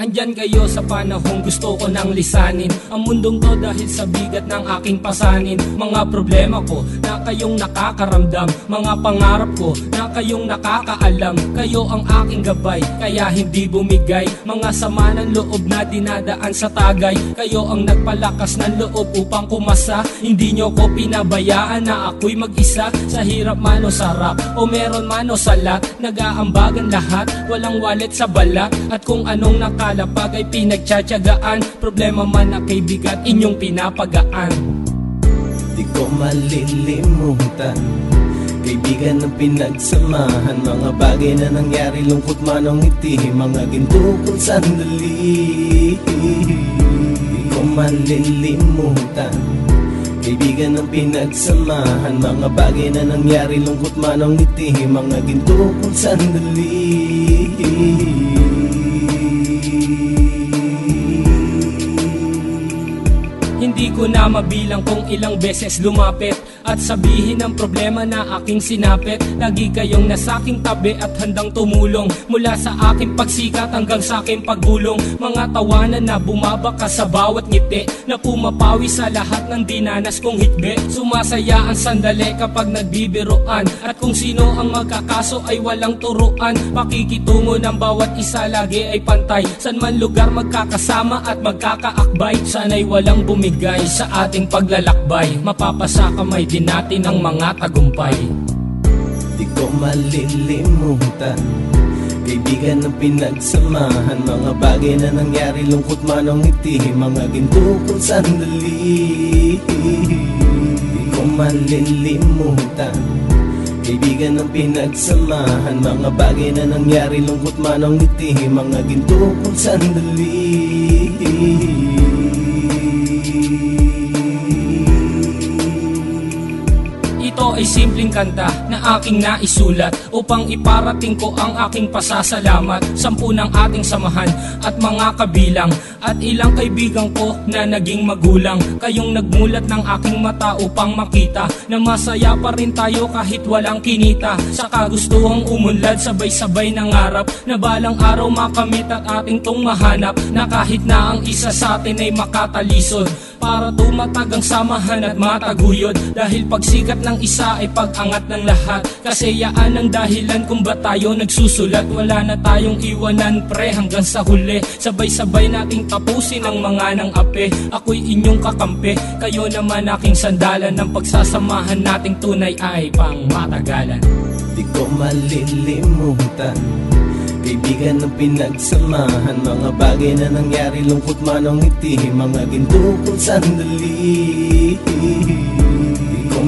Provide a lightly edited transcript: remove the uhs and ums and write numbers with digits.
Andyan kayo sa panahong gusto ko nang lisanin ang mundong to dahil sa bigat ng aking pasanin. Mga problema ko na kayong nakakaramdam, mga pangarap ko na kayong nakakaalam. Kayo ang aking gabay, kaya hindi bumigay. Mga sama ng loob na dinadaan sa tagay, kayo ang nagpalakas ng loob upang kumasa. Hindi nyo ko pinabayaan na ako'y mag-isa. Sa hirap man o sarap, o meron man o salat, nag-aambagan lahat, walang wallet sa balat. At kung anong nakalapag ay pinagtsatsagaan, problema man na kaibigan, inyong pinapagaan. Di ko malilimutan, kaibigan ng pinagsamahan, mga bagay na nangyari, lungkot man o ngiti, mga ginto kong sandali. Di ko malilimutan, kaibigan ng pinagsamahan, mga bagay na nangyari, lungkot man o ngiti, mga ginto kong sandali. Hindi ko na mabilang kung ilang beses lumapit at sabihin ang problema na aking sinapit. Lagi kayong nasa aking tabi at handang tumulong, mula sa aking pagsikat hanggang sa aking paggulong. Mga tawanan na bumabaka sa bawat ngiti, na pumapawi sa lahat ng dinanas kong hitbe. Sumasaya ang sandali kapag nagbibiroan, at kung sino ang magkakaso ay walang turuan. Pakikitungo ng bawat isa lagi ay pantay, san man lugar magkakasama at magkakaakbay. Sana'y walang bumigay sa ating paglalakbay, mapapasa kamay din natin ang mga tagumpay. Di ko malilimutan, kaibigan ng pinagsamahan, mga bagay na nangyari, lungkot man o ngiti, mga ginto kong sandali. Di ko malilimutan, kaibigan ng pinagsamahan, mga bagay na nangyari, lungkot man o ngiti, mga ginto kong sandali. Ito ay simpleng kanta na aking naisulat upang iparating ko ang aking pasasalamat. 10 ng ating samahan at mga kabilang, at ilang kaibigan ko na naging magulang. Kayong nagmulat ng aking mata upang makita na masaya pa rin tayo kahit walang kinita. Sa kagustuhang umunlad, sabay-sabay nangarap na balang araw makamit at ating tong mahanap, na kahit na ang isa sa atin ay makatalisod, para tumatag ang samahan at mataguyod. Dahil pagsikat ng isa ay pag-angat ng lahat, kasayaan ang dahilan kung ba't tayo nagsusulat. Wala na tayong iwanan pre hanggang sa huli, sabay-sabay nating tapusin ang mga nang ape. Ako'y inyong kakampi, kayo naman aking sandalan, ng pagsasamahan nating tunay ay pang matagalan. Di ko malilimutan, kaibigan ng pinagsamahan, mga bagay na nangyari, lungkot man o ngiti, mga ginto kong sandali. Di ko